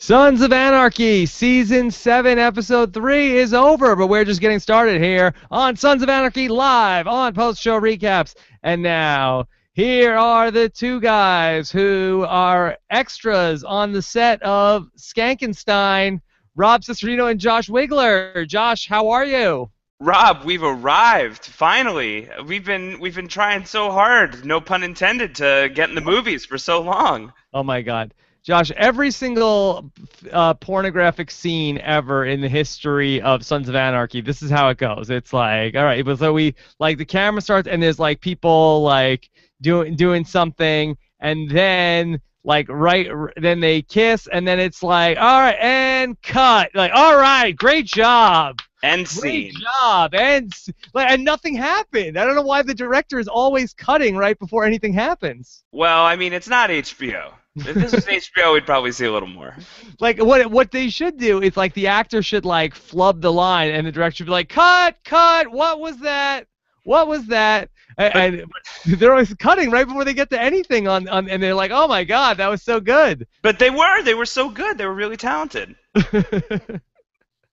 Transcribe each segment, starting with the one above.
Sons of Anarchy, Season 7, Episode 3 is over, but we're just getting started here on Sons of Anarchy Live on post-show recaps. And now, here are the two guys who are extras on the set of Skankenstein, Rob Cesternino and Josh Wigler. Josh, how are you? Rob, we've arrived, finally. We've been trying so hard, no pun intended, to get in the movies for so long. Oh my God. Josh, every single pornographic scene ever in the history of Sons of Anarchy, this is how it goes. It's like, all right, but so we like the camera starts and there's like people like doing something, and then then they kiss, and then it's like, all right, and cut. Like, all right, great job. End Great scene. job. And nothing happened. I don't know why the director is always cutting right before anything happens. Well, I mean, it's not HBO. If this was HBO, we'd probably see a little more. Like what they should do is like the actor should like flub the line, and the director should be like, cut, what was that? What was that? And they're always cutting right before they get to anything and they're like, oh my God, that was so good. But they were so good. They were really talented.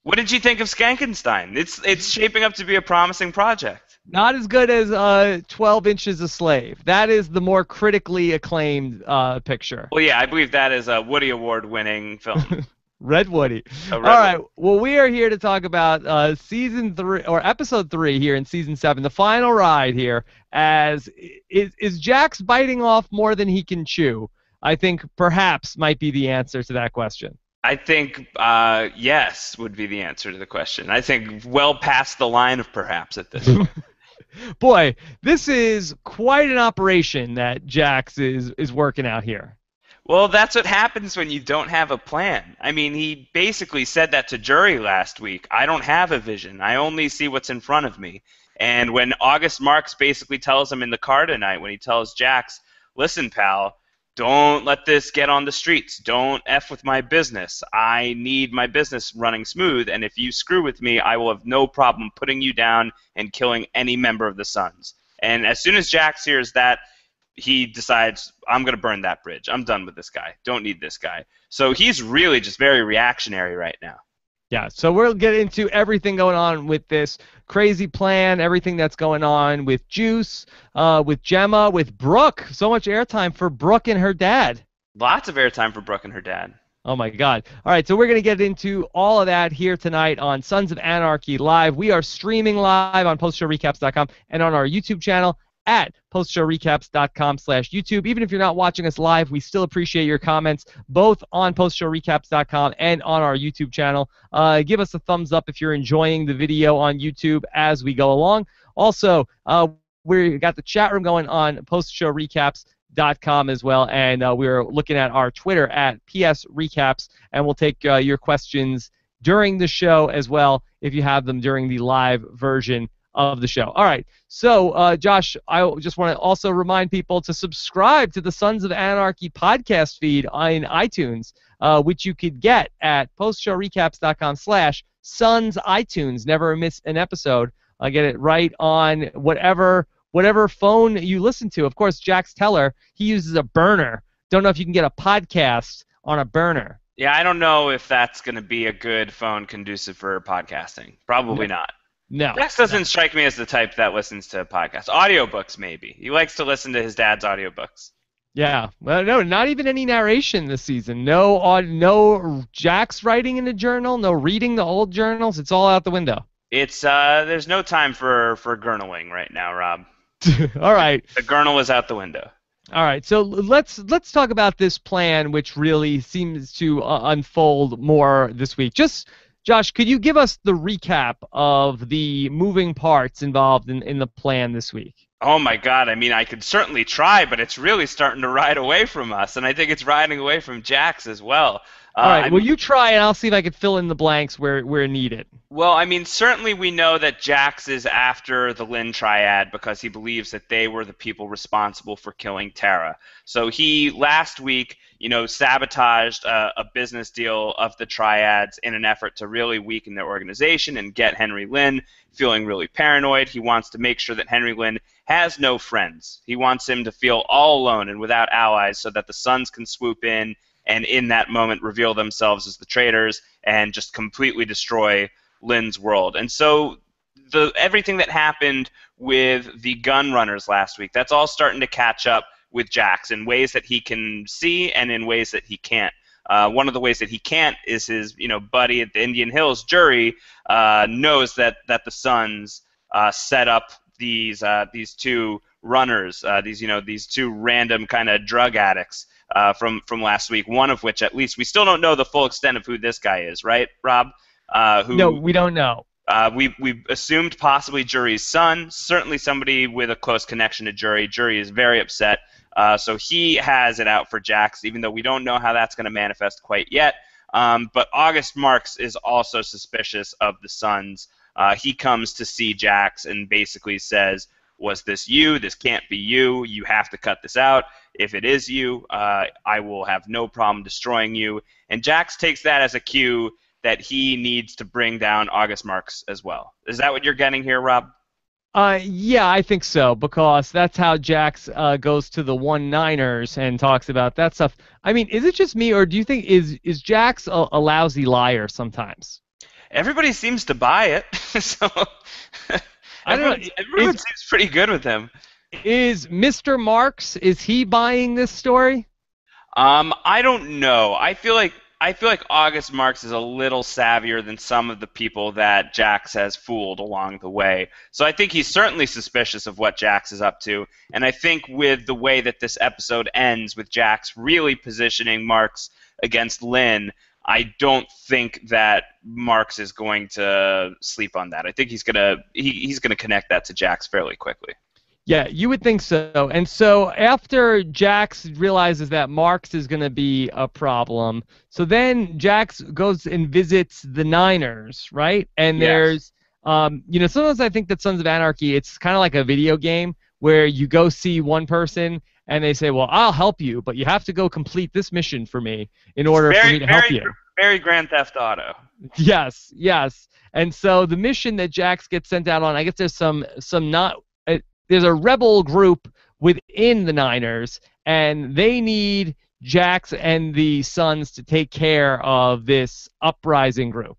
What did you think of Skankenstein? It's shaping up to be a promising project. Not as good as 12 Inches a Slave. That is the more critically acclaimed picture. Well, yeah, I believe that is a Woody Award-winning film. Red Woody. All right. Well, we are here to talk about Season 3 or Episode 3 here in Season 7, the final ride here. As is Jax biting off more than he can chew? I think perhaps might be the answer to that question. I think yes would be the answer to the question. I think well past the line of perhaps at this point. Boy, this is quite an operation that Jax is working out here. Well, that's what happens when you don't have a plan. I mean, he basically said that to jury last week. I don't have a vision. I only see what's in front of me. And when August Marks basically tells him in the car tonight, when he tells Jax, listen, pal, don't let this get on the streets. Don't F with my business. I need my business running smooth, and if you screw with me, I will have no problem putting you down and killing any member of the Sons. And as soon as Jax hears that, he decides, I'm going to burn that bridge. I'm done with this guy. Don't need this guy. So he's really just very reactionary right now. Yeah, so we'll get into everything going on with this crazy plan, everything that's going on with Juice, with Gemma, with Brooke. So much airtime for Brooke and her dad. Lots of airtime for Brooke and her dad. Oh, my God. All right, so we're going to get into all of that here tonight on Sons of Anarchy Live. We are streaming live on postshowrecaps.com and on our YouTube channel at postshowrecaps.com/YouTube. Even if you're not watching us live, we still appreciate your comments, both on postshowrecaps.com and on our YouTube channel. Give us a thumbs up if you're enjoying the video on YouTube as we go along. Also, we got the chat room going on postshowrecaps.com as well, and we're looking at our Twitter at PSRecaps, and we'll take your questions during the show as well if you have them during the live version of the show. All right, so Josh, I just want to also remind people to subscribe to the Sons of Anarchy podcast feed on iTunes, which you could get at postshowrecaps.com/Sons iTunes. Never miss an episode. Get it right on whatever phone you listen to. Of course, Jax Teller, he uses a burner. Don't know if you can get a podcast on a burner. Yeah, I don't know if that's going to be a good phone conducive for podcasting. Probably not. No. Jax doesn't strike me as the type that listens to podcasts. Audiobooks, maybe. He likes to listen to his dad's audiobooks. Yeah. Well, no, not even any narration this season. No Jax writing in a journal, no reading the old journals. It's all out the window. It's there's no time for gurneling right now, Rob. All right. The gurnal is out the window. All right, so let's talk about this plan, which really seems to unfold more this week. Just, Josh, could you give us the recap of the moving parts involved in the plan this week? Oh, my God. I mean, I could certainly try, but it's really starting to ride away from us, and I think it's riding away from Jax as well. All right, well, you try, and I'll see if I can fill in the blanks where needed. Well, I mean, certainly we know that Jax is after the Lynn Triad because he believes that they were the people responsible for killing Tara. So he, last week, sabotaged a business deal of the Triads in an effort to really weaken their organization and get Henry Lynn feeling really paranoid. He wants to make sure that Henry Lynn has no friends. He wants him to feel all alone and without allies so that the Sons can swoop in and in that moment reveal themselves as the traitors and just completely destroy Lynn's world. And so everything that happened with the gun runners last week, that's all starting to catch up with Jax in ways that he can see and in ways that he can't. One of the ways that he can't is his buddy at the Indian Hills, Jury, knows that the Sons set up these two runners, these two random kind of drug addicts from last week. One of which, at least, we still don't know the full extent of who this guy is, right, Rob? No, we don't know. We assumed possibly Jury's son, certainly somebody with a close connection to Jury. Jury is very upset, so he has it out for Jax, even though we don't know how that's going to manifest quite yet. But August Marks is also suspicious of the Sons. He comes to see Jax and basically says, "Was this you? This can't be you. You have to cut this out. If it is you, I will have no problem destroying you." And Jax takes that as a cue that he needs to bring down August Marks as well. Is that what you're getting here, Rob? Yeah, I think so, because that's how Jax goes to the 1-9ers and talks about that stuff. I mean, is it just me, or do you think is Jax a lousy liar sometimes? Everybody seems to buy it, so I don't know. Everyone seems pretty good with him. Is Mr. Marks, is he buying this story? I don't know. I feel like August Marks is a little savvier than some of the people that Jax has fooled along the way. So I think he's certainly suspicious of what Jax is up to. And I think with the way that this episode ends, with Jax really positioning Marks against Lynn, I don't think that Marks is going to sleep on that. I think he's gonna connect that to Jax fairly quickly. Yeah, you would think so. And so after Jax realizes that Marks is going to be a problem, so then Jax goes and visits the Niners, right? And there's, sometimes I think that Sons of Anarchy, it's kind of like a video game where you go see one person and they say, well, I'll help you, but you have to go complete this mission for me in order for me to help you. Very Grand Theft Auto. Yes, yes. And so the mission that Jax gets sent out on, I guess there's a rebel group within the Niners, and they need Jax and the Sons to take care of this uprising group.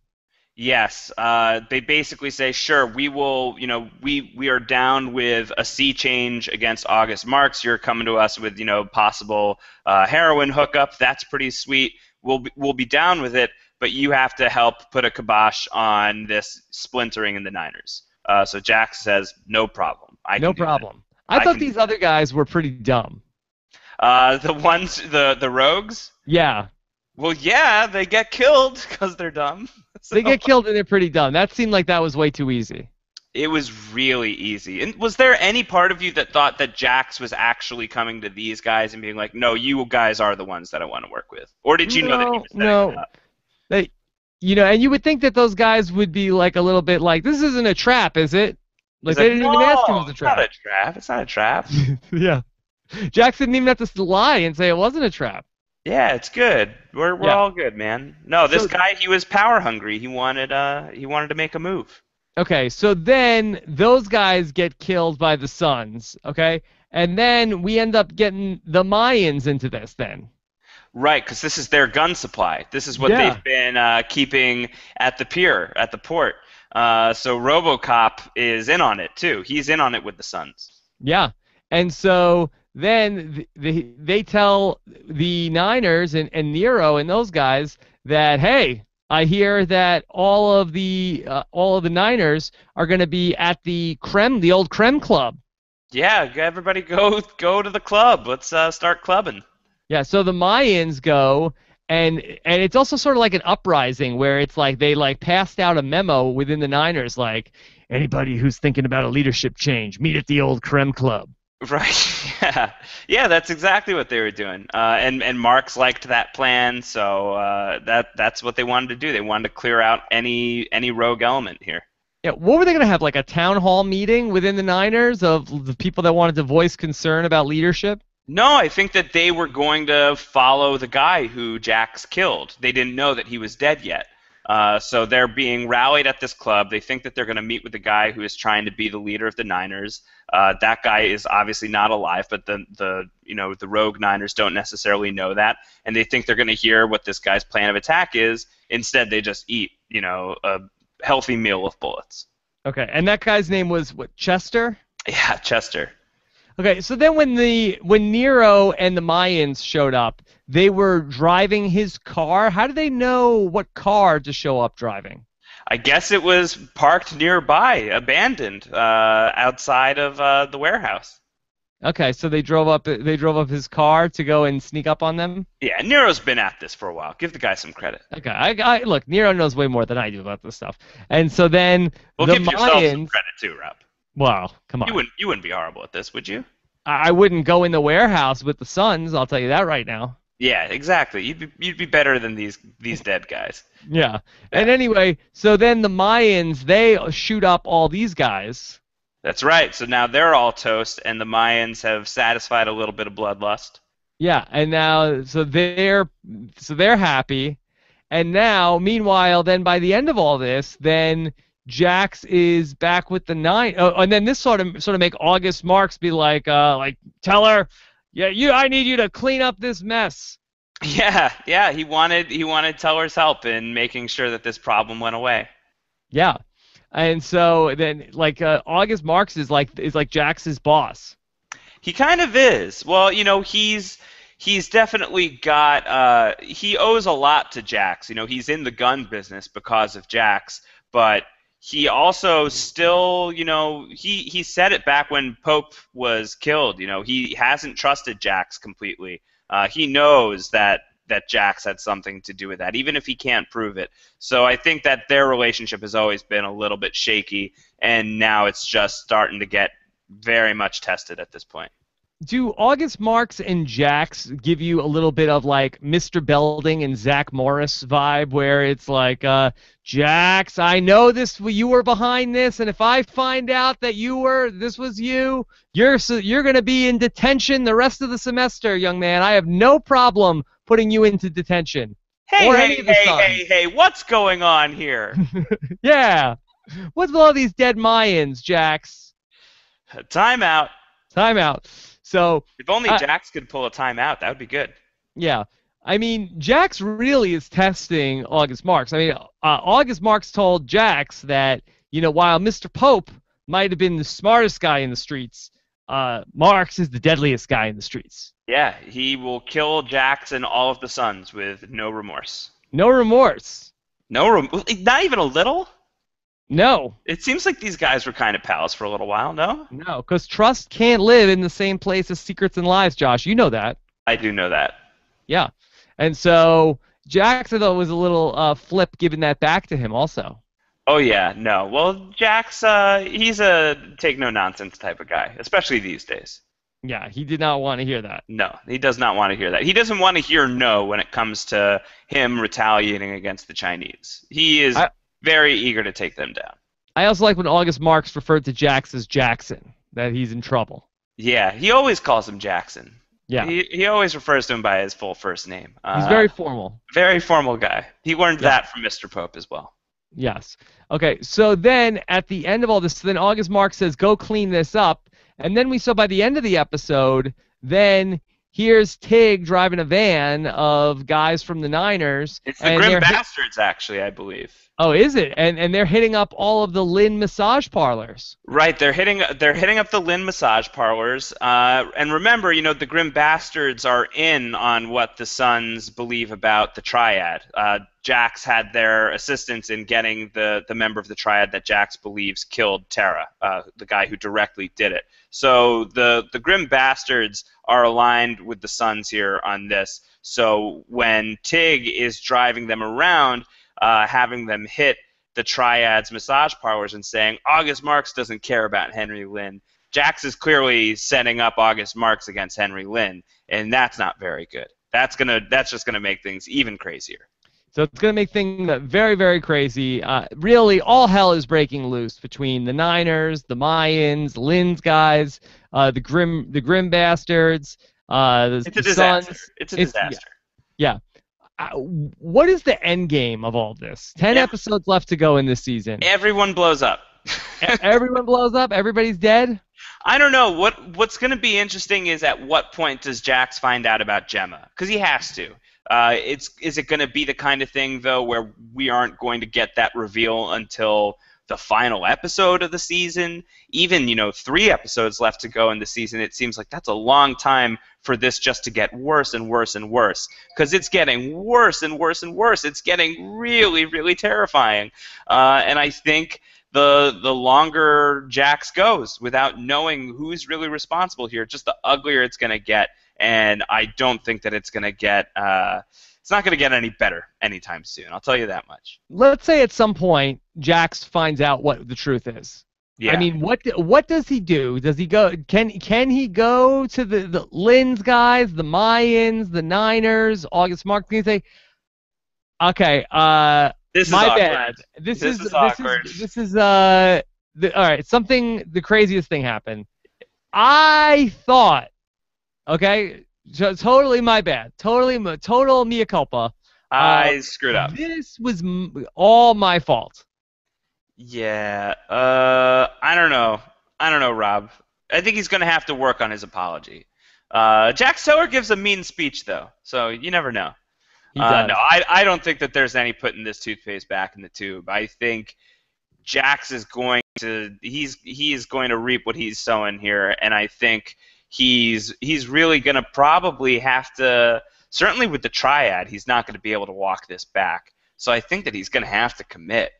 Yes, they basically say, sure, we will, we are down with a sea change against August Marks. You're coming to us with, possible heroin hookup. That's pretty sweet. We'll be down with it, but you have to help put a kibosh on this splintering in the Niners. So Jax says, no problem. No problem. I thought these other guys were pretty dumb. The rogues? Yeah. Well, yeah, they get killed because they're dumb. So. They get killed and they're pretty dumb. That seemed like that was way too easy. It was really easy. And was there any part of you that thought that Jax was actually coming to these guys and being like, no, you guys are the ones that I want to work with? Or did you know that he was setting it up? And you would think that those guys would be like a little bit like, this isn't a trap, is it? Like they didn't even ask him if it was a trap. It's not a trap. It's not a trap. Yeah. Jax didn't even have to lie and say it wasn't a trap. Yeah, it's good. We're all good, man. No, this guy, he was power hungry. He wanted to make a move. Okay, so then those guys get killed by the Sons, okay? And then we end up getting the Mayans into this then. Right, because this is their gun supply. This is what they've been keeping at the pier, at the port. So RoboCop is in on it, too. He's in on it with the Sons. Yeah, and so then they tell the Niners and Nero and those guys that, hey, I hear that all of the Niners are going to be at the old Creme Club. Yeah, everybody go to the club. Let's start clubbing. Yeah, so the Mayans go, and it's also sort of like an uprising where it's like they like passed out a memo within the Niners like, anybody who's thinking about a leadership change, meet at the old Creme Club. Right. Yeah, that's exactly what they were doing. And Marks liked that plan, so that's what they wanted to do. They wanted to clear out any rogue element here. Yeah, what were they going to have, like a town hall meeting within the Niners of the people that wanted to voice concern about leadership? No, I think that they were going to follow the guy who Jax killed. They didn't know that he was dead yet. So they're being rallied at this club. They think that they're going to meet with the guy who is trying to be the leader of the Niners. That guy is obviously not alive, but the rogue Niners don't necessarily know that, and they think they're going to hear what this guy's plan of attack is. Instead, they just eat a healthy meal of bullets. Okay, and that guy's name was what? Chester? Yeah, Chester. Okay, so then when Nero and the Mayans showed up, they were driving his car. How did they know what car to show up driving? I guess it was parked nearby, abandoned, outside of the warehouse. Okay, so they drove up his car to go and sneak up on them? Yeah, Nero's been at this for a while. Give the guy some credit. Okay, I look, Nero knows way more than I do about this stuff. And so then well, the give yourself some Mayans... credit too, Rob. Wow, come on. You wouldn't be horrible at this, would you? I wouldn't go in the warehouse with the Sons, I'll tell you that right now. Yeah, exactly. You'd be better than these dead guys. Yeah. And anyway, so then the Mayans, they shoot up all these guys. That's right. So now they're all toast, and the Mayans have satisfied a little bit of bloodlust. Yeah, and now so they're happy, and now meanwhile, then by the end of all this, then Jax is back with the Nine. Oh, and then this sort of make August Marks be like tell her, yeah, I need you to clean up this mess. Yeah. He wanted Teller's help in making sure that this problem went away. Yeah. And so then, August Marks is like Jax's boss. He kind of is. Well, he's definitely got. He owes a lot to Jax. He's in the gun business because of Jax, but he also still, he said it back when Pope was killed. He hasn't trusted Jax completely. He knows that Jax had something to do with that, even if he can't prove it. So I think that their relationship has always been a little bit shaky, and now it's just starting to get very much tested at this point. Do August Marks and Jax give you a little bit of like Mr. Belding and Zach Morris vibe, where it's like, Jax, I know you were behind this, and if I find out that this was you, you're going to be in detention the rest of the semester, young man. I have no problem putting you into detention. Hey, what's going on here? Yeah. What's with all these dead Mayans, Jax? Timeout. So if only Jax could pull a timeout, that would be good. Yeah. I mean, Jax really is testing August Marks. I mean, August Marks told Jax that, while Mr. Pope might have been the smartest guy in the streets, Marks is the deadliest guy in the streets. Yeah, he will kill Jax and all of the Sons with no remorse. No remorse. Not even a little? No. It seems like these guys were kind of pals for a little while, no? No, because trust can't live in the same place as secrets and lies, Josh. You know that. I do know that. Yeah. And so Jax, I thought, was a little flip giving that back to him also. Oh, yeah, no. Well, Jax, he's a take-no-nonsense type of guy, especially these days. Yeah, he did not want to hear that. No, he does not want to hear that. He doesn't want to hear no when it comes to him retaliating against the Chinese. He is very eager to take them down. I also like when August Marks referred to Jax as Jackson, that he's in trouble. Yeah, he always calls him Jackson. Yeah. He always refers to him by his full first name. He's very formal. Very formal guy. He learned that from Mr. Pope as well. Yes. Okay, so then at the end of all this, then August Marks says, go clean this up. And then we saw by the end of the episode, then here's Tig driving a van of guys from the Niners. It's the Grim Bastards, actually, I believe. Oh, is it? And they're hitting up all of the Lynn massage parlors. Right, they're hitting up the Lynn massage parlors. And remember, the Grim Bastards are in on what the Sons believe about the Triad. Jax had their assistance in getting the member of the Triad that Jax believes killed Terra, the guy who directly did it. So the Grim Bastards are aligned with the Sons here on this. So when Tig is driving them around, having them hit the Triad's massage parlors and saying, August Marks doesn't care about Henry Lynn, Jax is clearly setting up August Marks against Henry Lynn, and that's not very good. That's just gonna make things even crazier. So it's going to make things very, very crazy. Really, all hell is breaking loose between the Niners, the Mayans, Lynn's guys, the Grim Bastards. It's a disaster. It's a disaster. Yeah. what is the end game of all this? 10 episodes left to go in this season. Everyone blows up. Everyone blows up? Everybody's dead? I don't know. What's going to be interesting is at what point does Jax find out about Gemma? Because he has to. Is it going to be the kind of thing, though, where we aren't going to get that reveal until the final episode of the season? Even, 3 episodes left to go in the season, it seems like that's a long time for this just to get worse and worse and worse. Because it's getting worse and worse and worse. It's getting really, really terrifying. And I think the longer Jax goes without knowing who's really responsible here, just the uglier it's going to get. And I don't think that it's going to get it's not going to get any better anytime soon. I'll tell you that much. Let's say at some point Jax finds out what the truth is. Yeah. I mean, what does he do? Does he go? Can he go to the Lynn's guys, the Mayans, the Niners, August Mark? Can he say, okay, this is my awkward. bad. This is awkward. This is all right. The craziest thing happened. I thought, okay, so totally my bad. Total mea culpa. I screwed up. This was all my fault. Yeah. I don't know, Rob. I think he's going to have to work on his apology. Jack Sower gives a mean speech, though, so you never know. He does. No, I don't think that there's any putting this toothpaste back in the tube. I think Jax is going to he is going to reap what he's sowing here, and I think he's really going to probably have to, certainly with the triad, he's not going to be able to walk this back. So I think that he's going to have to commit.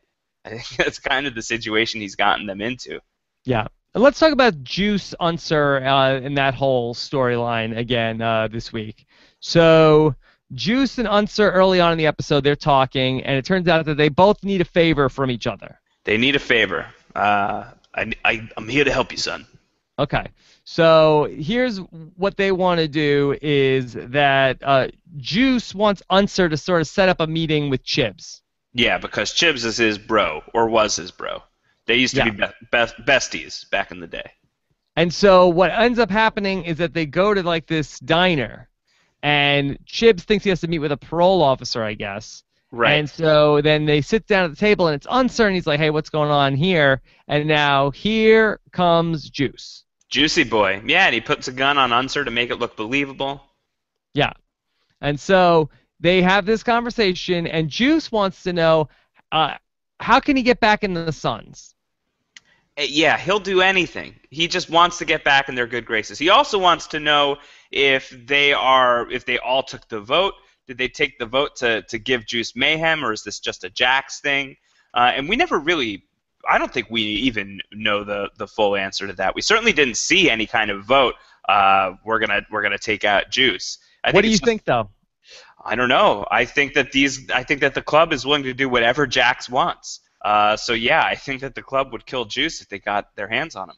I think that's kind of the situation he's gotten them into. Yeah. And let's talk about Juice Unser in that whole storyline again this week. So Juice and Unser early on in the episode, they're talking, and it turns out that they both need a favor from each other. They need a favor. I'm here to help you, son. Okay. So here's what they want to do is that Juice wants Unser to sort of set up a meeting with Chibs. Yeah, because Chibs is his bro, or was his bro. They used to be besties back in the day. And so what ends up happening is that they go to like this diner, and Chibs thinks he has to meet with a parole officer, I guess. Right. And so then they sit down at the table, and it's Unser, and he's like, hey, what's going on here? And now here comes Juice. Juicy boy. Yeah, and he puts a gun on Unser to make it look believable. Yeah. And so they have this conversation, and Juice wants to know how can he get back in the Sons? Yeah, he'll do anything. He just wants to get back in their good graces. He also wants to know if they all took the vote. Did they take the vote to give Juice mayhem, or is this just a Jax thing? And we never really, I don't think we even know the full answer to that. We certainly didn't see any kind of vote. We're gonna take out Juice. What do you think, though? I don't know. I think that the club is willing to do whatever Jax wants. So yeah, I think that the club would kill Juice if they got their hands on him.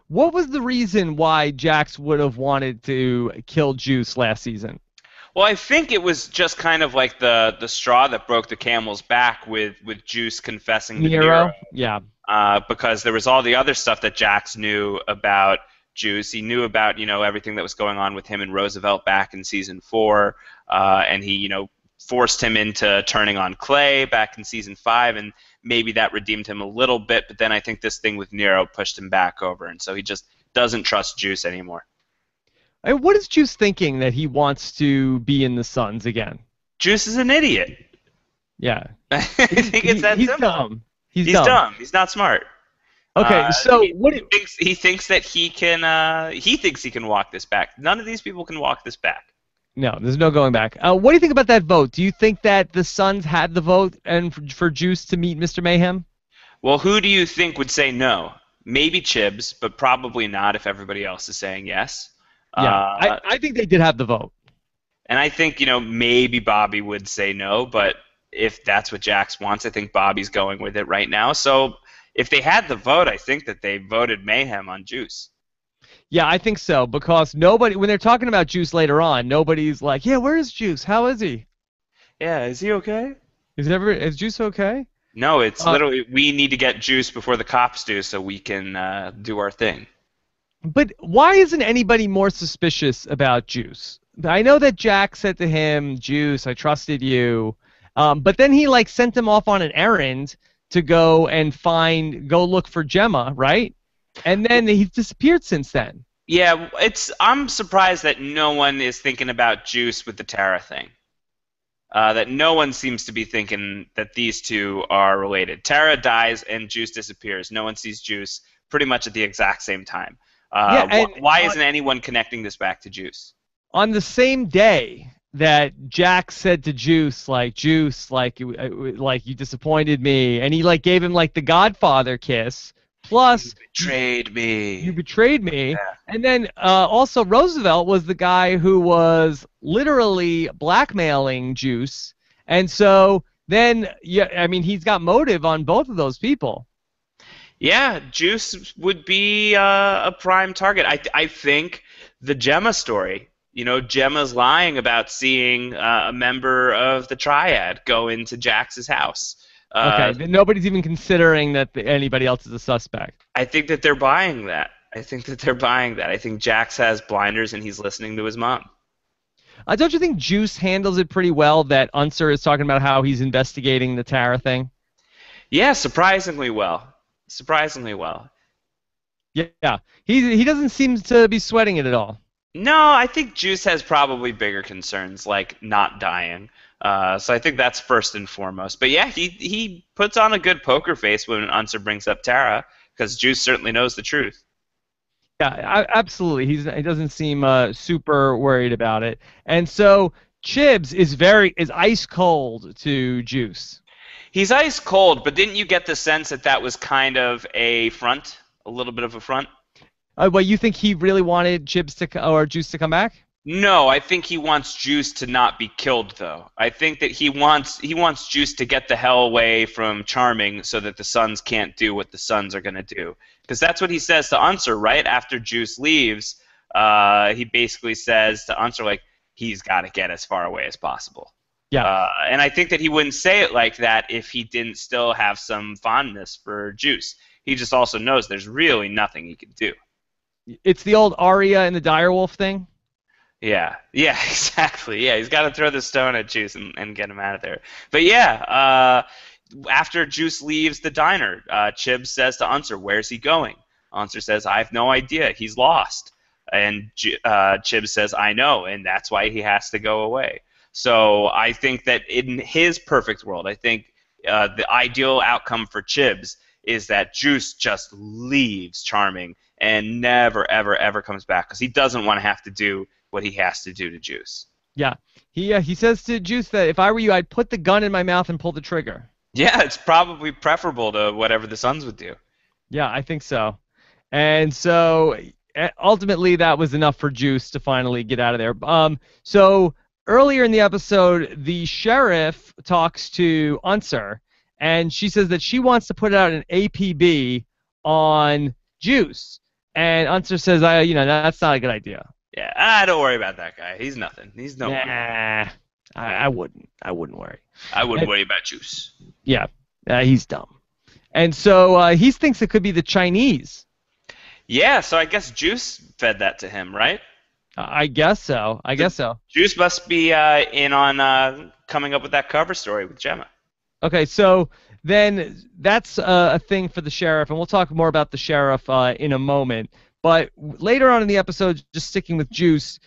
What was the reason why Jax would have wanted to kill Juice last season? Well, I think it was just kind of like the straw that broke the camel's back with Juice confessing to Nero. Yeah. Because there was all the other stuff that Jax knew about Juice. He knew about everything that was going on with him and Roosevelt back in season 4, and he forced him into turning on Clay back in season 5, and maybe that redeemed him a little bit. But then I think this thing with Nero pushed him back over, and so he just doesn't trust Juice anymore. And what is Juice thinking that he wants to be in the Sons again? Juice is an idiot. Yeah. I think it's that simple. Dumb. He's dumb. He's not smart. Okay, so he thinks that he can. He thinks he can walk this back. None of these people can walk this back. No, there's no going back. What do you think about that vote? Do you think that the Sons had the vote and for Juice to meet Mr. Mayhem? Well, who do you think would say no? Maybe Chibs, but probably not if everybody else is saying yes. Yeah, I think they did have the vote. And I think, maybe Bobby would say no, but if that's what Jax wants, I think Bobby's going with it right now. So if they had the vote, I think that they voted Mayhem on Juice. Yeah, I think so, because nobody, when they're talking about Juice later on, nobody's like, yeah, where is Juice? How is he? Yeah, is he okay? Is Juice okay? No, it's literally, we need to get Juice before the cops do so we can do our thing. But why isn't anybody more suspicious about Juice? I know that Jack said to him, Juice, I trusted you. But then he like sent him off on an errand to go look for Gemma, right? And then he's disappeared since then. Yeah, I'm surprised that no one is thinking about Juice with the Tara thing. That no one seems to be thinking that these two are related. Tara dies and Juice disappears. No one sees Juice pretty much at the exact same time. Yeah, and Why isn't anyone connecting this back to Juice? on the same day that Jack said to Juice, like you disappointed me, and he like gave him like the Godfather kiss. Plus, You betrayed me. you betrayed me. Yeah. And then also Roosevelt was the guy who was literally blackmailing Juice. And so then, yeah, I mean, he's got motive on both of those people. Yeah, Juice would be a prime target. I think the Gemma story. You know, Gemma's lying about seeing a member of the Triad go into Jax's house. Okay, then nobody's even considering that anybody else is a suspect. I think that they're buying that. I think Jax has blinders and he's listening to his mom. Don't you think Juice handles it pretty well that Unser is talking about how he's investigating the Tara thing? Yeah, surprisingly well. Surprisingly well. Yeah, he doesn't seem to be sweating it at all. No, I think Juice has probably bigger concerns, like not dying. So I think that's first and foremost. But yeah, he puts on a good poker face when Unser brings up Tara, because Juice certainly knows the truth. Yeah, absolutely. He doesn't seem super worried about it. And so Chibs is ice cold to Juice. He's ice cold, but didn't you get the sense that that was kind of a front, a little bit of a front? Well, you think he really wanted Juice to come back? No, I think he wants Juice to not be killed, though. I think that he wants Juice to get the hell away from Charming so that the Sons can't do what the Sons are going to do. Because that's what he says to Unser, right? After Juice leaves, he basically says to Unser, like, he's got to get as far away as possible. Yeah. And I think that he wouldn't say it like that if he didn't still have some fondness for Juice. He just also knows there's really nothing he can do. It's the old Arya and the Direwolf thing. Yeah, exactly. Yeah, he's got to throw the stone at Juice and get him out of there. But yeah, after Juice leaves the diner, Chibs says to Unser, "Where's he going?" Unser says, "I have no idea. He's lost." And Chibs says, "I know, and that's why he has to go away." So I think that in his perfect world, I think the ideal outcome for Chibs is that Juice just leaves Charming and never, ever, ever comes back because he doesn't want to have to do what he has to do to Juice. Yeah. He says to Juice that if I were you, I'd put the gun in my mouth and pull the trigger. Yeah, it's probably preferable to whatever the Sons would do. Yeah, I think so. And so ultimately that was enough for Juice to finally get out of there. So earlier in the episode, the sheriff talks to Unser, and she says that she wants to put out an APB on Juice. And Unser says, that's not a good idea. Yeah, don't worry about that guy. He's nothing. He's no. Nah, I wouldn't. I wouldn't worry. I wouldn't worry about Juice. Yeah, he's dumb. And so he thinks it could be the Chinese. Yeah, so I guess Juice fed that to him, right? I guess so. Juice must be in on coming up with that cover story with Gemma. Okay, so then that's a thing for the sheriff, and we'll talk more about the sheriff in a moment. But later on in the episode, just sticking with Juice,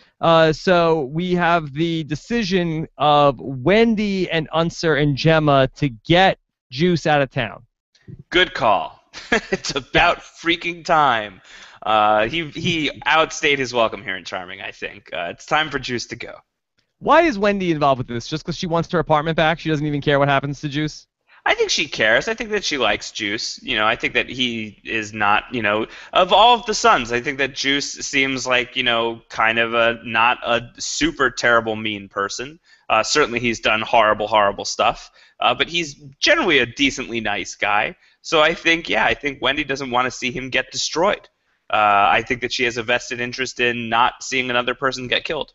so we have the decision of Wendy and Unser and Gemma to get Juice out of town. Good call. It's about freaking time. He outstayed his welcome here in Charming, I think. It's time for Juice to go. Why is Wendy involved with this? Just because she wants her apartment back? She doesn't even care what happens to Juice? I think she cares. I think that she likes Juice. I think that he is not, of all of the Sons, I think that Juice seems like, kind of not a super terrible mean person. Certainly he's done horrible, horrible stuff. But he's generally a decently nice guy. So I think Wendy doesn't want to see him get destroyed. I think that she has a vested interest in not seeing another person get killed.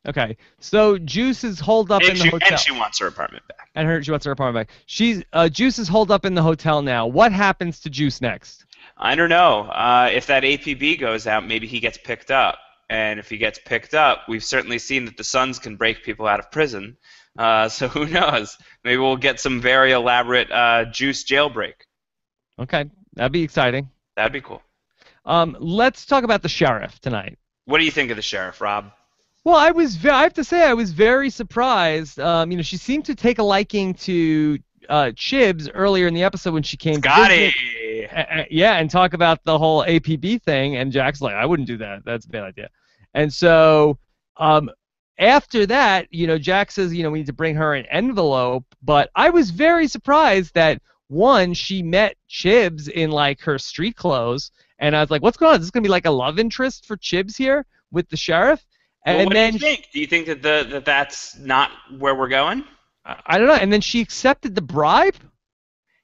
Okay, so Juice is holed up in the hotel. And she wants her apartment back. She wants her apartment back. Juice is holed up in the hotel now. What happens to Juice next? I don't know. If that APB goes out, maybe he gets picked up. and if he gets picked up, we've certainly seen that the Sons can break people out of prison. So who knows? Maybe we'll get some very elaborate Juice jailbreak. Okay, that'd be exciting. That'd be cool. Let's talk about the sheriff tonight. What do you think of the sheriff, Rob? Well, I have to say I was very surprised. She seemed to take a liking to Chibs earlier in the episode when she came Scotty! to visit. Yeah, and talk about the whole APB thing, and Jack's like, I wouldn't do that. That's a bad idea. And so after that, Jack says, we need to bring her an envelope, but I was very surprised that, one, she met Chibs in, like, her street clothes, and I was like, what's going on? Is this going to be like a love interest for Chibs here with the sheriff? And well, what do you think? Do you think that that's not where we're going? I don't know. And then she accepted the bribe?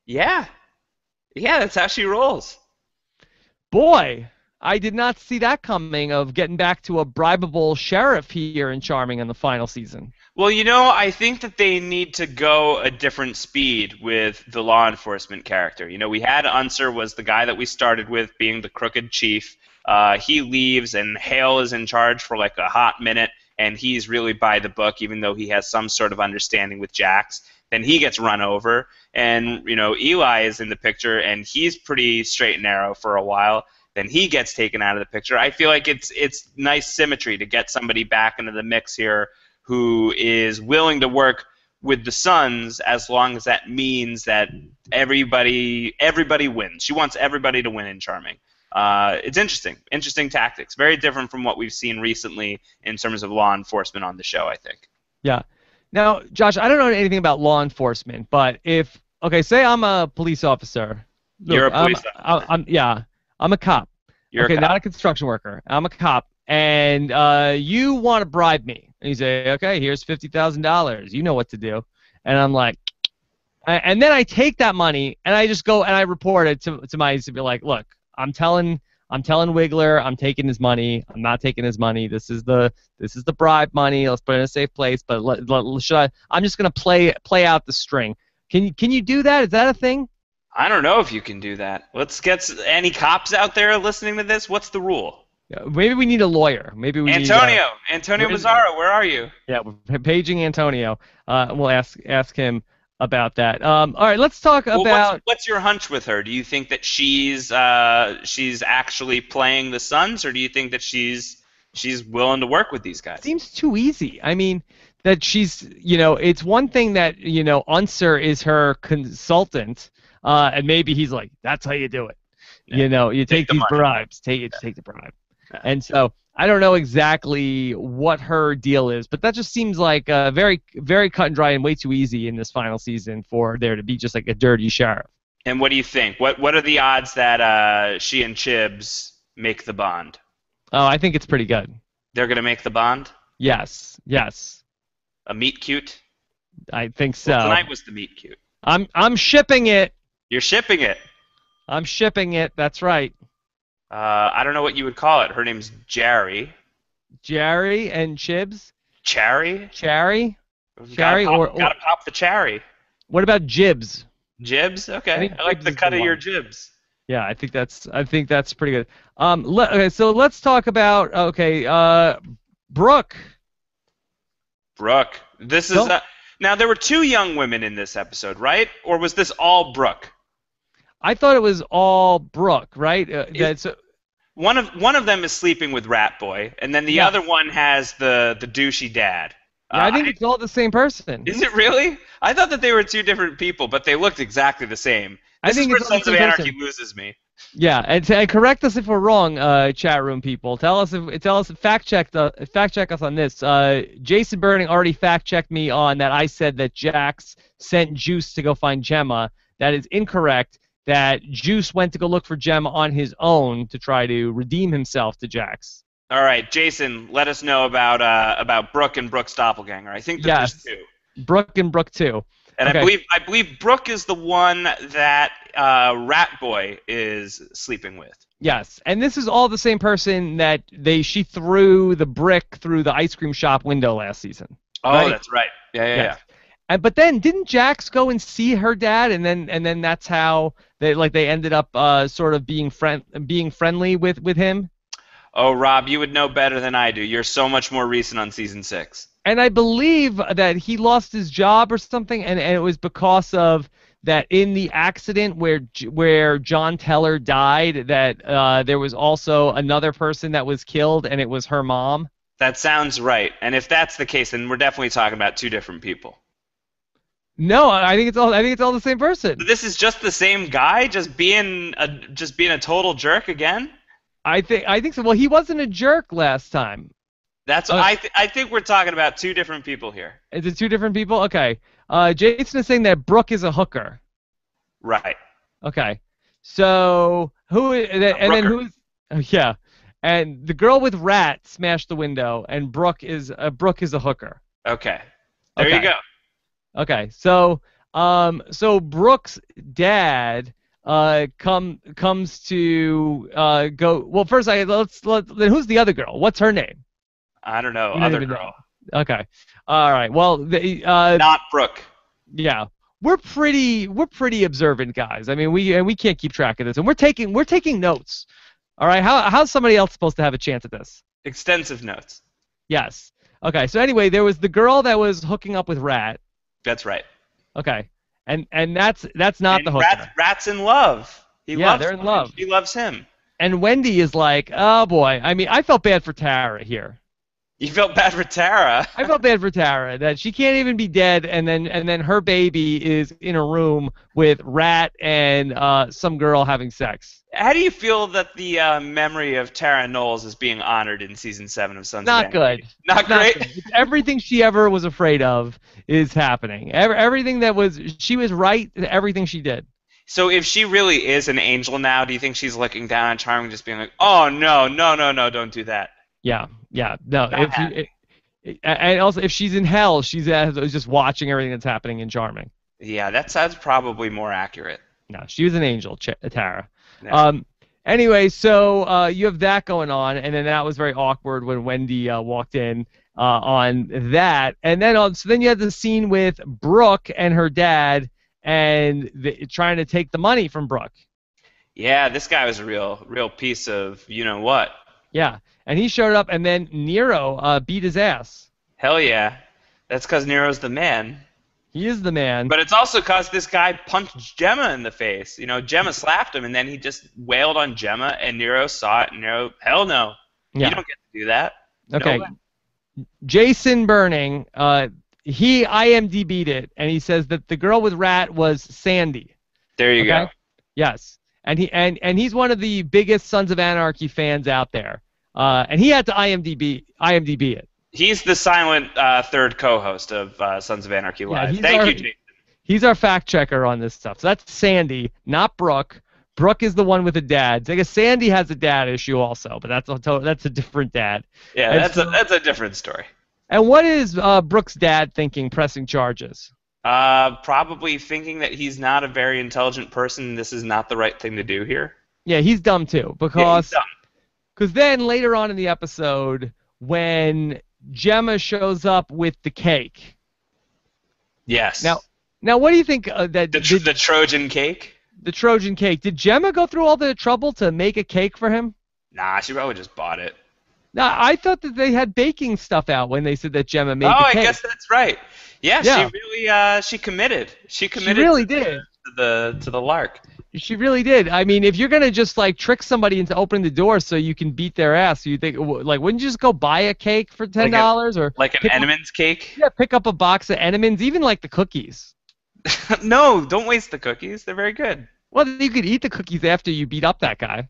Yeah. Yeah, that's how she rolls. Boy, I did not see that coming, of getting back to a bribable sheriff here in Charming in the final season. Well, I think that they need to go a different speed with the law enforcement character. We had Unser was the guy that we started with being the crooked chief. He leaves, and Hale is in charge for like a hot minute, and he's really by the book, even though he has some sort of understanding with Jax. Then he gets run over, and Eli is in the picture, and he's pretty straight and narrow for a while. Then he gets taken out of the picture. I feel like it's nice symmetry to get somebody back into the mix here who is willing to work with the Sons, as long as that means that everybody wins. She wants everybody to win in Charming. It's interesting tactics. Very different from what we've seen recently in terms of law enforcement on the show, I think. Yeah. Now, Josh, I don't know anything about law enforcement, but say I'm a police officer. Look, You're a police officer. I'm a cop. You're a cop. Not a construction worker. I'm a cop, and you want to bribe me. And you say, okay, here's $50,000. You know what to do. And I'm like, and then I take that money and I just go and I report it to my, to be like, look, I'm telling Wigler I'm taking his money. I'm not taking his money. This is the bribe money. Let's put it in a safe place. But I'm just gonna play out the string. Can you do that? Is that a thing? I don't know if you can do that. Let's get any cops out there listening to this. What's the rule? Yeah, maybe we need a lawyer. Maybe we Antonio Mazzaro, where are you? Yeah, we're paging Antonio. We'll ask him about that. All right, let's talk about. What's your hunch with her? Do you think that she's actually playing the Sons, or do you think that she's willing to work with these guys? Seems too easy. I mean, that she's it's one thing that Unser is her consultant, and maybe he's like, that's how you do it. Yeah. You take these bribes. Take the bribe. Yeah. And so I don't know exactly what her deal is, but that just seems like very, very cut and dry and way too easy in this final season for there to be just like a dirty sheriff. And what do you think? What are the odds that she and Chibs make the bond? Oh, I think it's pretty good. They're gonna make the bond? Yes. A meet cute? I think so. Well, tonight was the meet cute. I'm shipping it. You're shipping it. I'm shipping it. That's right. I don't know what you would call it. Her name's Jerry. Jerry and Chibs? Cherry? Cherry? Gotta pop the cherry. What about Jibs? Jibs? Okay. I like the cut of your jibs. Yeah, I think that's pretty good. Okay, so let's talk about Brooke. Brooke. This is now there were two young women in this episode, right? Or was this all Brooke? I thought it was all Brooke, right? One of them is sleeping with Rat Boy, and then the other one has the douchey dad. Yeah, I think it's all the same person. Is it really? I thought that they were two different people, but they looked exactly the same. This is where Sons of Anarchy loses me. Yeah, and correct us if we're wrong, chat room people. Tell us fact check us on this. Jason Burning already fact checked me on that. I said that Jax sent Juice to go find Gemma. That is incorrect. That Juice went to go look for Gemma on his own to try to redeem himself to Jax. All right, Jason, let us know about Brooke and Brooke's doppelganger. I think that there's two. Brooke and Brooke too. And okay. I believe Brooke is the one that Rat Boy is sleeping with. Yes, and this is all the same person that she threw the brick through the ice cream shop window last season. Oh, right? That's right. Yeah. But then didn't Jax go and see her dad, and then that's how they ended up sort of being friendly with him? Oh, Rob, you would know better than I do. You're so much more recent on season 6. And I believe that he lost his job or something, and it was because of that in the accident where John Teller died, that there was also another person that was killed, and it was her mom. That sounds right. And if that's the case, then we're definitely talking about two different people. No, I think it's all the same person. So this is just the same guy, just being a total jerk again. I think so. Well, he wasn't a jerk last time. I think we're talking about two different people here. Is it two different people? Okay. Jason is saying that Brooke is a hooker. Right. Okay. So yeah. And the girl with Rat smashed the window, and Brooke is a hooker. Okay. There you go. Okay. So Brooke's dad comes to go. Well, first then who's the other girl? What's her name? I don't know. Other girl. Know. Okay. All right. Well, not Brooke. Yeah. We're pretty observant guys. I mean, we can't keep track of this, and we're taking notes. All right. How's somebody else supposed to have a chance at this? Extensive notes. Yes. Okay. So anyway, there was the girl that was hooking up with Rat. That's right. Okay. And that's not the hooker. Rat's in love. They're in love. She loves him. And Wendy is like, oh boy. I mean, I felt bad for Tara here. You felt bad for Tara. I felt bad for Tara that she can't even be dead, and then her baby is in a room with Rat and some girl having sex. How do you feel that the memory of Tara Knowles is being honored in season 7 of Sons of Anarchy? Not good. Not great. Good. Everything she ever was afraid of is happening. Everything she was right. Everything she did. So if she really is an angel now, do you think she's looking down on Charming, just being like, "Oh no, don't do that"? Yeah, no. And also, if she's in hell, she's just watching everything that's happening in Charming. Yeah, that's probably more accurate. No, she was an angel, Tara. No. Anyway, so you have that going on, and then that was very awkward when Wendy walked in on that, and then so then you had the scene with Brooke and her dad, and trying to take the money from Brooke. Yeah, this guy was a real piece of you know what. Yeah, and he showed up, and then Nero beat his ass. Hell yeah. That's because Nero's the man. He is the man. But it's also because this guy punched Gemma in the face. You know, Gemma slapped him, and then he just wailed on Gemma, and Nero saw it, and Nero, hell no. Yeah. You don't get to do that. Okay. No. Jason Burning, he IMDb'd it, and he says that the girl with Rat was Sandy. There you go. Yes. And he's one of the biggest Sons of Anarchy fans out there. And he had to IMDb it. He's the silent third co-host of Sons of Anarchy Live. Yeah, Thank you, Jason. He's our fact checker on this stuff. So that's Sandy, not Brooke. Brooke is the one with the dad. I guess Sandy has a dad issue also, but that's a different dad. Yeah, that's a different story. And what is Brooke's dad thinking pressing charges? Probably thinking that he's not a very intelligent person and this is not the right thing to do here. Yeah, he's dumb too. Because then later on in the episode, when Gemma shows up with the cake. Yes. Now what do you think that the Trojan cake? The Trojan cake. Did Gemma go through all the trouble to make a cake for him? Nah, she probably just bought it. Nah, I thought that they had baking stuff out when they said that Gemma made the cake. Oh, I guess that's right. Yeah, she really she committed. She really did. To the lark. She really did. I mean, if you're gonna just like trick somebody into opening the door so you can beat their ass, you think like wouldn't you just go buy a cake for $10 or like an Entenmann's cake? Yeah, pick up a box of Entenmann's, even like the cookies. No, don't waste the cookies. They're very good. Well, you could eat the cookies after you beat up that guy.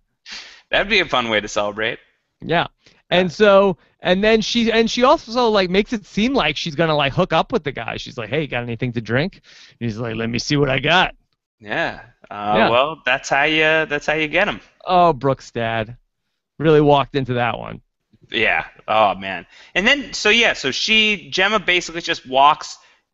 That'd be a fun way to celebrate. Yeah. And so, and then she also like makes it seem like she's gonna like hook up with the guy. She's like, "Hey, got anything to drink?" And he's like, "Let me see what I got." Yeah. Well, that's how you get him. Oh, Brooke's dad really walked into that one. Yeah. Oh man. And then so Gemma basically just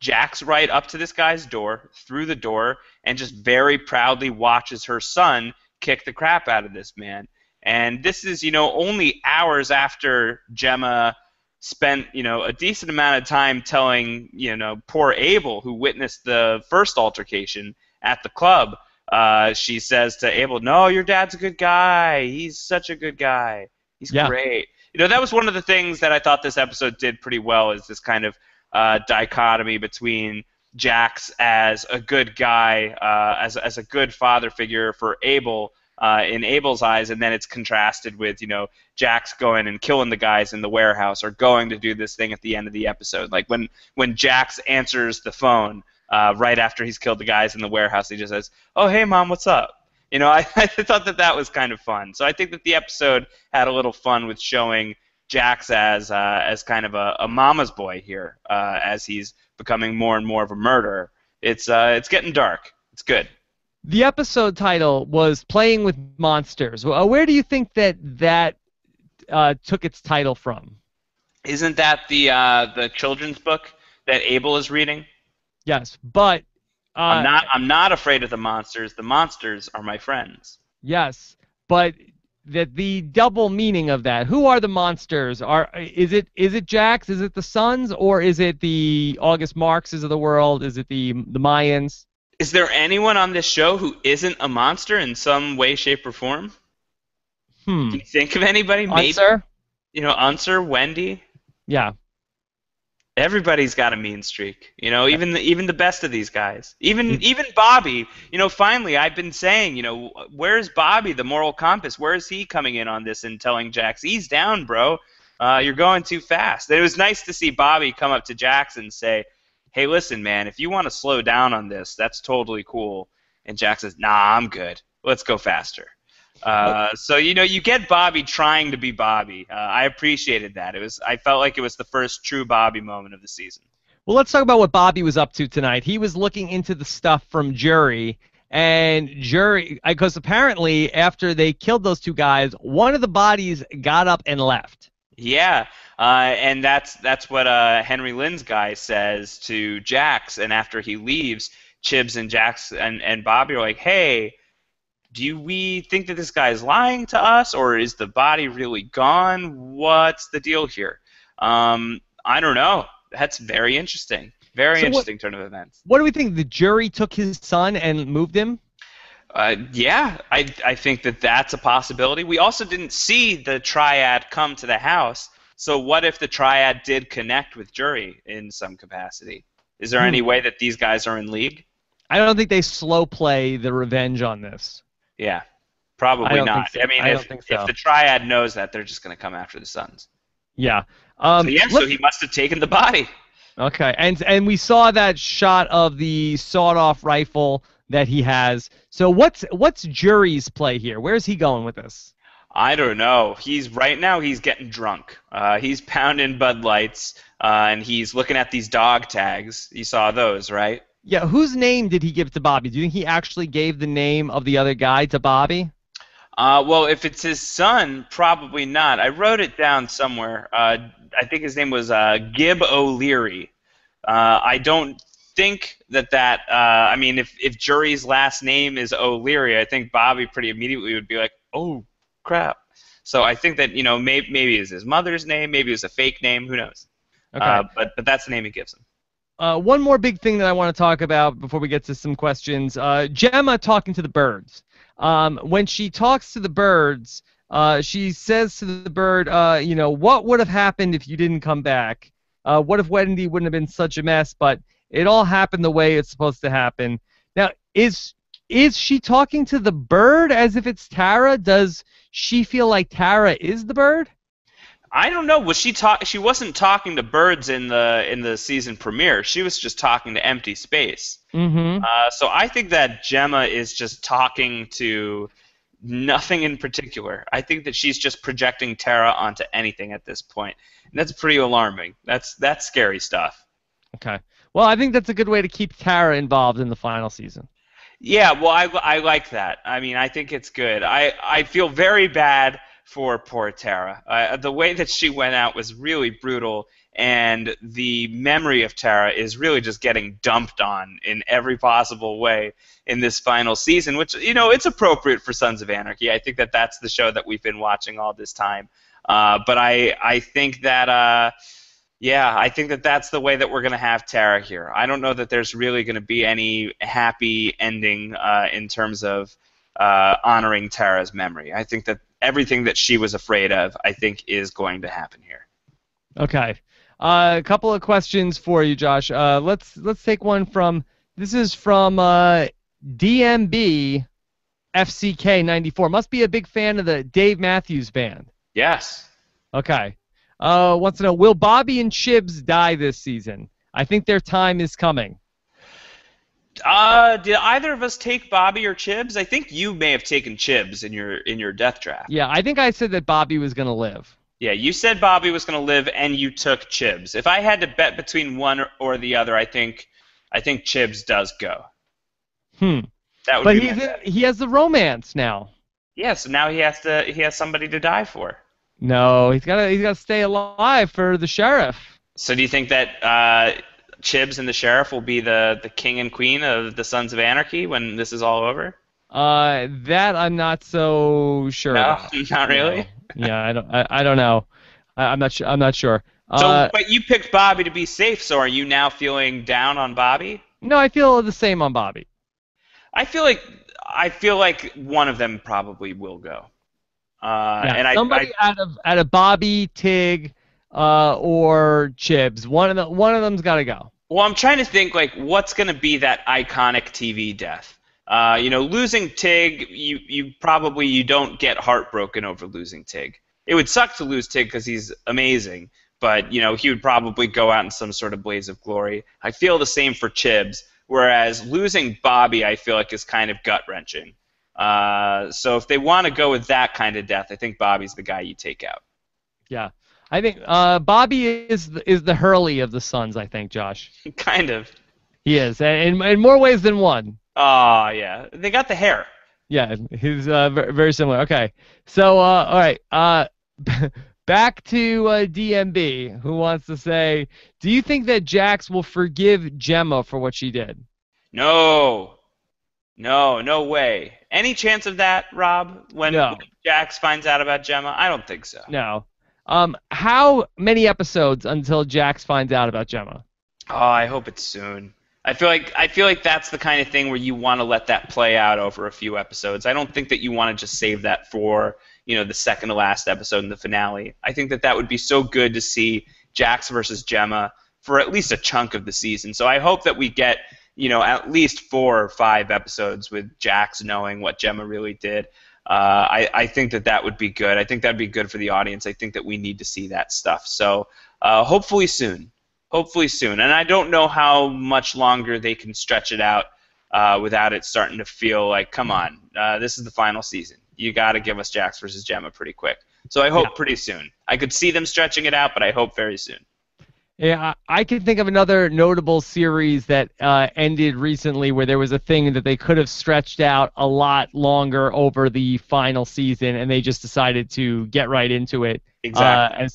jacks right up to this guy's door, through the door, and just very proudly watches her son kick the crap out of this man. And this is, only hours after Gemma spent, a decent amount of time telling, poor Abel, who witnessed the first altercation at the club. She says to Abel, "No, your dad's a good guy. He's such a good guy." He's Yeah. great. That was one of the things that I thought this episode did pretty well, is this kind of dichotomy between Jax as a good guy, as a good father figure for Abel, in Abel's eyes, and then it's contrasted with, Jax going and killing the guys in the warehouse, or going to do this thing at the end of the episode. Like when Jax answers the phone right after he's killed the guys in the warehouse, he just says, "Oh, hey, Mom, what's up?" I thought that was kind of fun. So I think that the episode had a little fun with showing Jax as kind of a mama's boy here, as he's becoming more and more of a murderer. It's getting dark. It's good. The episode title was "Playing with Monsters." Where do you think that took its title from? Isn't that the children's book that Abel is reading? Yes, but I'm not afraid of the monsters. The monsters are my friends. yes, but the double meaning of that. Who are the monsters? Is it Jax? Is it the Sons? Or is it the August Markses of the world? Is it the Mayans? Is there anyone on this show who isn't a monster in some way, shape, or form? Can you think of anybody? Maybe, Unser? Unser, Wendy. Yeah. Everybody's got a mean streak, even the best of these guys. Even Bobby, finally I've been saying, where's Bobby, the moral compass? Where is he coming in on this and telling Jax, ease down, bro. You're going too fast. And it was nice to see Bobby come up to Jax and say, hey, listen, man, if you want to slow down on this, that's totally cool. And Jax says, nah, I'm good. Let's go faster. So you get Bobby trying to be Bobby. I appreciated that. I felt like it was the first true Bobby moment of the season. Well, let's talk about what Bobby was up to tonight. He was looking into the stuff from Jury, because apparently after they killed those two guys, one of the bodies got up and left. Yeah, and that's what Henry Lynn's guy says to Jax, and after he leaves, Chibs and Jax and Bobby are like, hey, do we think that this guy is lying to us, or is the body really gone? What's the deal here? I don't know. That's very interesting. Very interesting turn of events. What do we think? The Jury took his son and moved him? Yeah, I think that's a possibility. We also didn't see the Triad come to the house, so what if the Triad did connect with Jury in some capacity? Is there any way that these guys are in league? I don't think they slow play the revenge on this. Yeah, probably not. So. I mean, if the Triad knows that, they're just going to come after the Sons. Yeah. So he must have taken the body. Okay, and we saw that shot of the sawed-off rifle that he has. So what's Jury's play here? Where's he going with this? I don't know. Right now he's getting drunk. He's pounding Bud Lights, and he's looking at these dog tags. You saw those, right? Yeah, whose name did he give to Bobby? Do you think he actually gave the name of the other guy to Bobby? Well, if it's his son, probably not. I wrote it down somewhere. I think his name was Gib O'Leary. I don't think that I mean, if Jury's last name is O'Leary, I think Bobby pretty immediately would be like, oh, crap. So I think that, maybe it's his mother's name, maybe it's a fake name, who knows? Okay. But that's the name he gives him. One more big thing that I want to talk about before we get to some questions. Gemma talking to the birds. When she talks to the birds, she says to the bird, what would have happened if you didn't come back? What if Wendy wouldn't have been such a mess? But it all happened the way it's supposed to happen. Now, is she talking to the bird as if it's Tara? Does she feel like Tara is the bird? I don't know. She wasn't talking to birds in the season premiere. She was just talking to empty space. Mm-hmm. So I think that Gemma is just talking to nothing in particular. I think that she's just projecting Tara onto anything at this point. And that's pretty alarming. That's scary stuff. Okay. Well, I think that's a good way to keep Tara involved in the final season. Yeah, well, I like that. I mean, I think it's good. I feel very bad for poor Tara. The way that she went out was really brutal, and the memory of Tara is really just getting dumped on in every possible way in this final season, which, it's appropriate for Sons of Anarchy. I think that that's the show that we've been watching all this time. But I think that, I think that that's the way that we're going to have Tara here. I don't know that there's really going to be any happy ending in terms of honoring Tara's memory. I think that everything that she was afraid of, I think, is going to happen here. Okay. A couple of questions for you, Josh. Let's take one from. This is from DMB FCK 94. Must be a big fan of the Dave Matthews Band. Yes. Okay. Wants to know, will Bobby and Chibs die this season? I think their time is coming. Did either of us take Bobby or Chibs? I think you may have taken Chibs in your death draft. Yeah, I think I said that Bobby was going to live. Yeah, you said Bobby was going to live, and you took Chibs. If I had to bet between one or the other, I think Chibs does go. That would but be he has the romance now. Yeah, so now he has somebody to die for. No, he's got to stay alive for the sheriff. So do you think that Chibs and the sheriff will be the king and queen of the Sons of Anarchy when this is all over? That I'm not so sure. No, about. not really. No. Yeah, I don't know. I'm not sure. I'm not sure. So, but you picked Bobby to be safe. So, are you now feeling down on Bobby? No, I feel the same on Bobby. I feel like one of them probably will go. And somebody out of Bobby, Tig, or Chibs. One of them's got to go. Well, I'm trying to think like what's going to be that iconic TV death. Losing Tig, you don't get heartbroken over losing Tig. It would suck to lose Tig because he's amazing, but he would probably go out in some sort of blaze of glory. I feel the same for Chibs, whereas losing Bobby, I feel like is kind of gut wrenching. So if they want to go with that kind of death, I think Bobby's the guy you take out. Yeah, I think Bobby is the Hurley of the Suns. I think, Josh. Kind of. He is, and in more ways than one. Oh, yeah. They got the hair. Yeah, he's very similar. Okay. So, all right. Back to DMB, who wants to say, do you think that Jax will forgive Gemma for what she did? No. No way. Any chance of that, Rob, when Jax finds out about Gemma? I don't think so. No. How many episodes until Jax finds out about Gemma? Oh, I hope it's soon. I feel like that's the kind of thing where you want to let that play out over a few episodes. I don't think that you want to just save that for the second to last episode in the finale. I think that would be so good to see Jax versus Gemma for at least a chunk of the season. So I hope that we get at least 4 or 5 episodes with Jax knowing what Gemma really did. I think that would be good. I think that would be good for the audience. I think that we need to see that stuff. So hopefully soon. Hopefully soon. And I don't know how much longer they can stretch it out without it starting to feel like, come on, this is the final season. You got to give us Jax versus Gemma pretty quick. So I hope pretty soon. I could see them stretching it out, but I hope very soon. Yeah, I can think of another notable series that ended recently where there was a thing that they could have stretched out a lot longer over the final season, and they just decided to get right into it. Exactly. As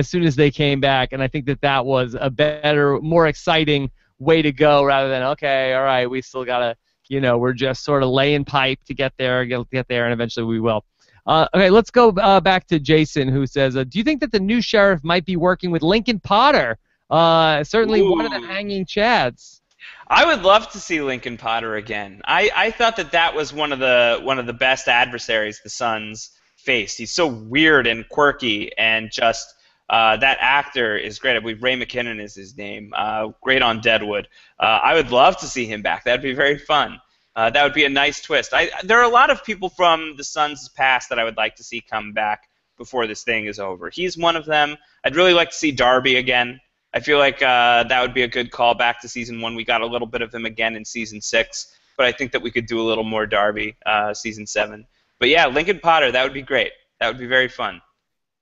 soon as they came back, and I think that was a better, more exciting way to go rather than okay, all right, we still gotta, we're just sort of laying pipe to get there, and eventually we will. Okay, let's go back to Jason, who says, do you think that the new sheriff might be working with Lincoln Potter? Certainly one of the hanging chads. I would love to see Lincoln Potter again. I thought that was one of the best adversaries the Suns faced. He's so weird and quirky, and just that actor is great. I believe Ray McKinnon is his name. Great on Deadwood. I would love to see him back. That'd be very fun. That would be a nice twist. There are a lot of people from the Suns' past that I would like to see come back before this thing is over. He's one of them. I'd really like to see Darby again. I feel like that would be a good callback to Season 1. We got a little bit of him again in Season 6, but I think that we could do a little more Darby Season 7. But yeah, Lincoln Potter, that would be great. That would be very fun.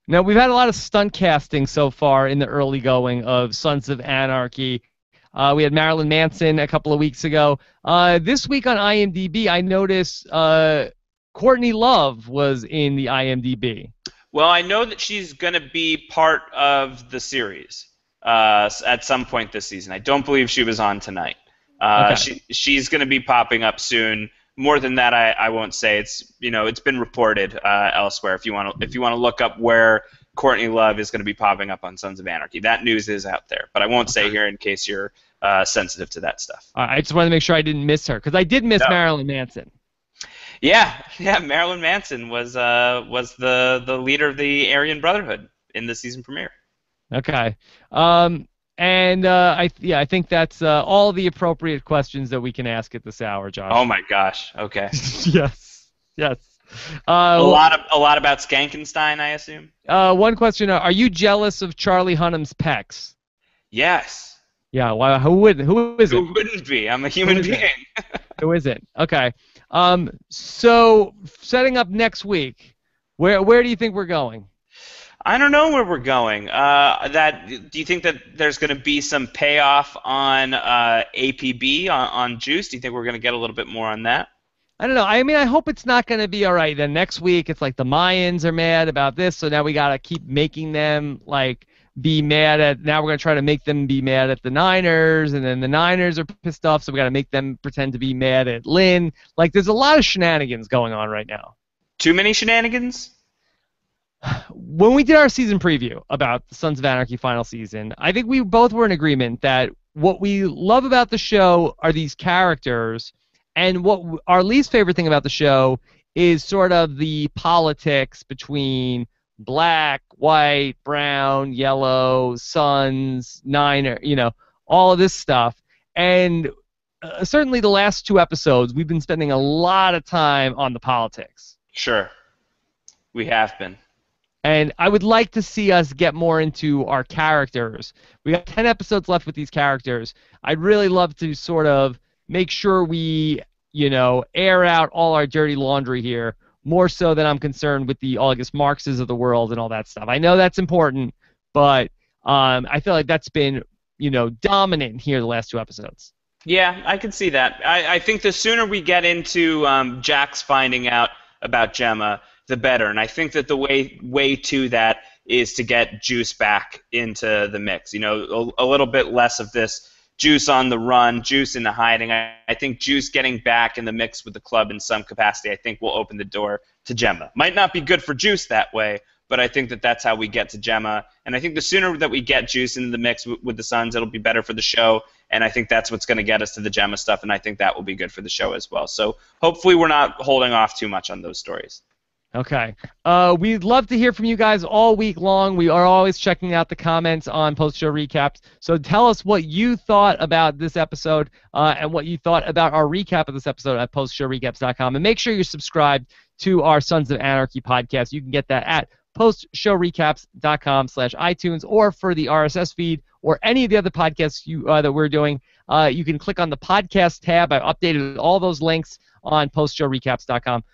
Now, we've had a lot of stunt casting so far in the early going of Sons of Anarchy. We had Marilyn Manson a couple of weeks ago. This week on IMDb, I noticed Courtney Love was in the IMDb. Well, I know that she's going to be part of the series at some point this season. I don't believe she was on tonight. Okay. She's going to be popping up soon. More than that, I won't say. It's been reported elsewhere. If you want to look up where Courtney Love is going to be popping up on Sons of Anarchy, that news is out there. But I won't say here in case you're sensitive to that stuff. I just wanted to make sure I didn't miss her because I did miss Marilyn Manson. Yeah. Marilyn Manson was the leader of the Aryan Brotherhood in the season premiere. Okay. And I think that's all the appropriate questions that we can ask at this hour, Oh Josh. my gosh. Okay. Yes. Yes. A Uh, lot about Skankenstein, I assume. One question: are you jealous of Charlie Hunnam's pecs? Yes. Yeah. Why? Who would? Who isn't? Who wouldn't be? I'm a Who human isn't? being. Who isn't? Okay. So setting up next week, where do you think we're going? I don't know where we're going. Do you think that there's going to be some payoff on APB on Juice? Do you think we're going to get a little bit more on that? I don't know. I mean, I hope it's not going to be all right. Then next week, it's like the Mayans are mad about this, so now we got to keep making them like be mad at. Now we're going to try to make them be mad at the Niners, and then the Niners are pissed off, so we got to make them pretend to be mad at Lynn. Like, there's a lot of shenanigans going on right now. Too many shenanigans? When we did our season preview about the Sons of Anarchy final season, I think we both were in agreement that what we love about the show are these characters, and what our least favorite thing about the show is sort of the politics between black, white, brown, yellow, Sons, Niner, all of this stuff. And certainly the last two episodes, we've been spending a lot of time on the politics. Sure. We have been. And I would like to see us get more into our characters. We got 10 episodes left with these characters. I'd really love to sort of make sure we, air out all our dirty laundry here, more so than I'm concerned with the August Marxes of the world and all that stuff. I know that's important, but I feel like that's been, dominant here the last two episodes. Yeah, I can see that. I think the sooner we get into Jax finding out about Gemma, the better. And I think that the way to that is to get Juice back into the mix. A little bit less of this Juice on the run, Juice in the hiding. I think Juice getting back in the mix with the club in some capacity, I think will open the door to Gemma. Might not be good for Juice that way, but I think that that's how we get to Gemma. And I think the sooner that we get Juice into the mix with the Suns, it'll be better for the show. And I think that's what's going to get us to the Gemma stuff, and I think that will be good for the show as well. So hopefully we're not holding off too much on those stories. Okay. We'd love to hear from you guys all week long. We are always checking out the comments on post-show recaps. So tell us what you thought about this episode and what you thought about our recap of this episode at postshowrecaps.com. And make sure you're subscribed to our Sons of Anarchy podcast. You can get that at postshowrecaps.com/iTunes, or for the RSS feed or any of the other podcasts that we're doing, you can click on the podcast tab. I've updated all those links on postshowrecaps.com.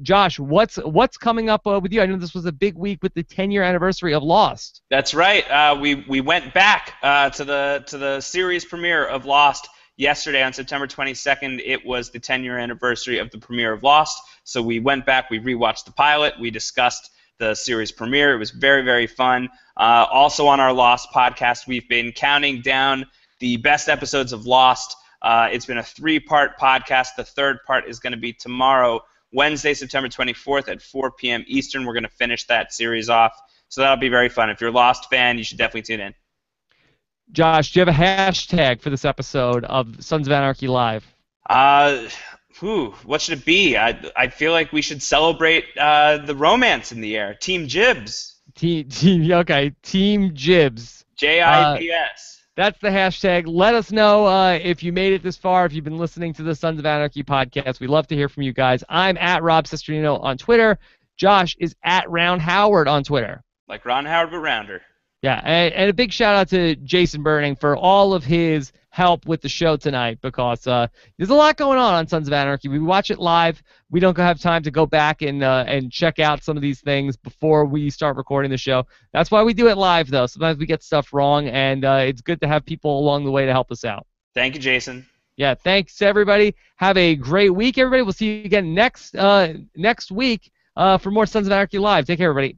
Josh, what's coming up with you? I know this was a big week with the 10-year anniversary of Lost. That's right. We went back to the series premiere of Lost yesterday on September 22nd. It was the 10-year anniversary of the premiere of Lost. So we went back, we rewatched the pilot, we discussed the series premiere. It was very, very fun. Also on our Lost podcast, we've been counting down the best episodes of Lost. It's been a 3-part podcast. The third part is going to be tomorrow, Wednesday, September 24th at 4 p.m. Eastern. We're going to finish that series off. So that'll be very fun. If you're a Lost fan, you should definitely tune in. Josh, do you have a hashtag for this episode of Sons of Anarchy Live? What should it be? I feel like we should celebrate the romance in the air. Team Jibs. Okay, Team Jibs. JIBS. That's the hashtag. Let us know if you made it this far, if you've been listening to the Sons of Anarchy podcast. We'd love to hear from you guys. I'm at Rob Cesternino on Twitter. Josh is at Round Howard on Twitter. Like Ron Howard, but rounder. Yeah, and a big shout out to Jason Burning for all of his help with the show tonight, because there's a lot going on Sons of Anarchy. We watch it live. We don't have time to go back and check out some of these things before we start recording the show. That's why we do it live, though. Sometimes we get stuff wrong, and it's good to have people along the way to help us out. Thank you, Jason. Yeah, thanks, everybody. Have a great week, everybody. We'll see you again next week for more Sons of Anarchy Live. Take care, everybody.